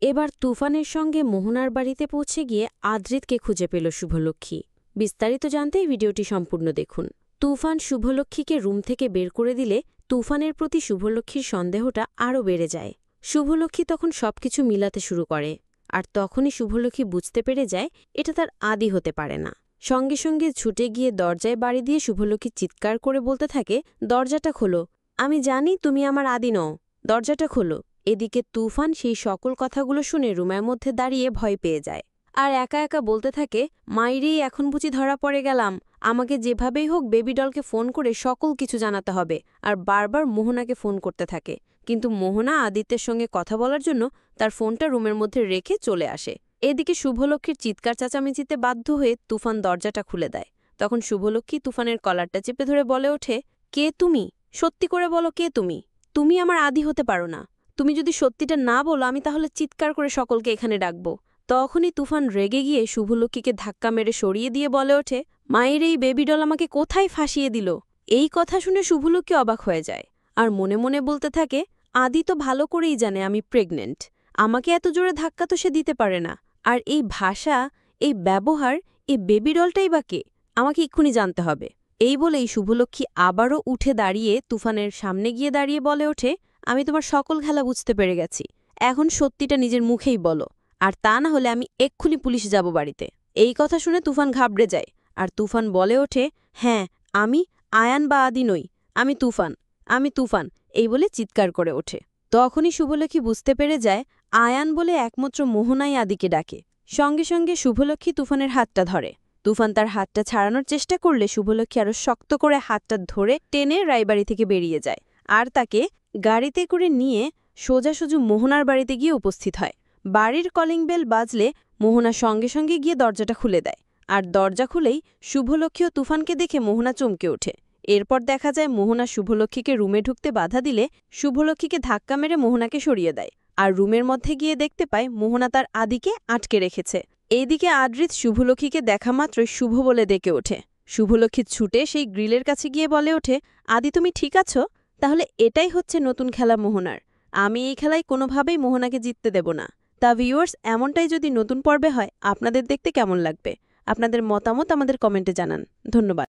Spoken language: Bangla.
এবার তুফানের সঙ্গে মোহনার বাড়িতে পৌঁছে গিয়ে আদ্রিতকে খুঁজে পেল শুভলক্ষ্মী। বিস্তারিত জানতেই ভিডিওটি সম্পূর্ণ দেখুন। তুফান শুভলক্ষ্মীকে রুম থেকে বের করে দিলে তুফানের প্রতি শুভলক্ষ্মীর সন্দেহটা আরও বেড়ে যায়। শুভলক্ষ্মী তখন সবকিছু মিলাতে শুরু করে, আর তখনই শুভলক্ষ্মী বুঝতে পেরে যায় এটা তার আদি হতে পারে না। সঙ্গে সঙ্গে ছুটে গিয়ে দরজায় বাড়ি দিয়ে শুভলক্ষ্মী চিৎকার করে বলতে থাকে, দরজাটা খোলো, আমি জানি তুমি আমার আদি নও, দরজাটা খোলো। এদিকে তুফান সেই সকল কথাগুলো শুনে রুমের মধ্যে দাঁড়িয়ে ভয় পেয়ে যায়, আর একা একা বলতে থাকে, মাইরেই এখন বুঝি ধরা পড়ে গেলাম, আমাকে যেভাবেই হোক বেবি ডলকে ফোন করে সকল কিছু জানাতে হবে। আর বারবার মোহনাকে ফোন করতে থাকে, কিন্তু মোহনা আদিত্যের সঙ্গে কথা বলার জন্য তার ফোনটা রুমের মধ্যে রেখে চলে আসে। এদিকে শুভলক্ষ্মীর চিৎকার চেঁচামেচিতে বাধ্য হয়ে তুফান দরজাটা খুলে দেয়। তখন শুভলক্ষ্মী তুফানের কলারটা চেপে ধরে বলে ওঠে, কে তুমি? সত্যি করে বলো, কে তুমি? তুমি আমার আদি হতে পারো না। তুমি যদি সত্যিটা না বলো আমি তাহলে চিৎকার করে সকলকে এখানে ডাকব। তখনই তুফান রেগে গিয়ে শুভলক্ষ্মীকে ধাক্কা মেরে সরিয়ে দিয়ে বলে ওঠে, মায়ের এই বেবি ডল আমাকে কোথায় ফাঁসিয়ে দিল? এই কথা শুনে শুভলক্ষ্মী অবাক হয়ে যায়, আর মনে মনে বলতে থাকে, আদি তো ভালো করেই জানে আমি প্রেগনেন্ট, আমাকে এত জোরে ধাক্কা তো সে দিতে পারে না। আর এই ভাষা, এই ব্যবহার, এই বেবি ডলটাই বা কে? আমাকে এক্ষুনি জানতে হবে। এই বলেই শুভলক্ষ্মী আবারও উঠে দাঁড়িয়ে তুফানের সামনে গিয়ে দাঁড়িয়ে বলে ওঠে, আমি তোমার সকল খেলা বুঝতে পেরে গেছি, এখন সত্যিটা নিজের মুখেই বলো, আর তা না হলে আমি এক্ষুনি পুলিশে যাব বাড়িতে। এই কথা শুনে তুফান ঘাবড়ে যায়, আর তুফান বলে ওঠে, হ্যাঁ আমি আয়ান বা আদি নই, আমি তুফান, এই বলে চিৎকার করে ওঠে। তখনই শুভলক্ষ্মী বুঝতে পেরে যায় আয়ান বলে একমাত্র মোহনাই আদিকে ডাকে। সঙ্গে সঙ্গে শুভলক্ষ্মী তুফানের হাতটা ধরে। তুফান তার হাতটা ছাড়ানোর চেষ্টা করলে শুভলক্ষ্মী আরও শক্ত করে হাতটা ধরে টেনে রায়বাড়ি থেকে বেরিয়ে যায়, আর তাকে গাড়িতে করে নিয়ে সোজাসুজু মোহনার বাড়িতে গিয়ে উপস্থিত হয়। বাড়ির কলিং বেল বাজলে মোহনা সঙ্গে সঙ্গে গিয়ে দরজাটা খুলে দেয়, আর দরজা খুলেই শুভলক্ষ্মী ও তুফানকে দেখে মোহনা চমকে ওঠে। এরপর দেখা যায় মোহনা শুভলক্ষ্মীকে রুমে ঢুকতে বাধা দিলে শুভলক্ষ্মীকে ধাক্কা মেরে মোহনাকে সরিয়ে দেয়, আর রুমের মধ্যে গিয়ে দেখতে পায় মোহনা তার আদিকে আটকে রেখেছে। এইদিকে আদ্রিত শুভলক্ষ্মীকে দেখা মাত্রই শুভ বলে ডেকে ওঠে। শুভলক্ষ্মী ছুটে সেই গ্রিলের কাছে গিয়ে বলে ওঠে, আদি তুমি ঠিক আছো? তাহলে এটাই হচ্ছে নতুন খেলা মোহনার। আমি এই খেলায় কোনোভাবেই মোহনাকে জিততে দেব না। তা ভিউয়ার্স, এমনটাই যদি নতুন পর্বে হয় আপনাদের দেখতে কেমন লাগবে? আপনাদের মতামত আমাদের কমেন্টে জানান। ধন্যবাদ।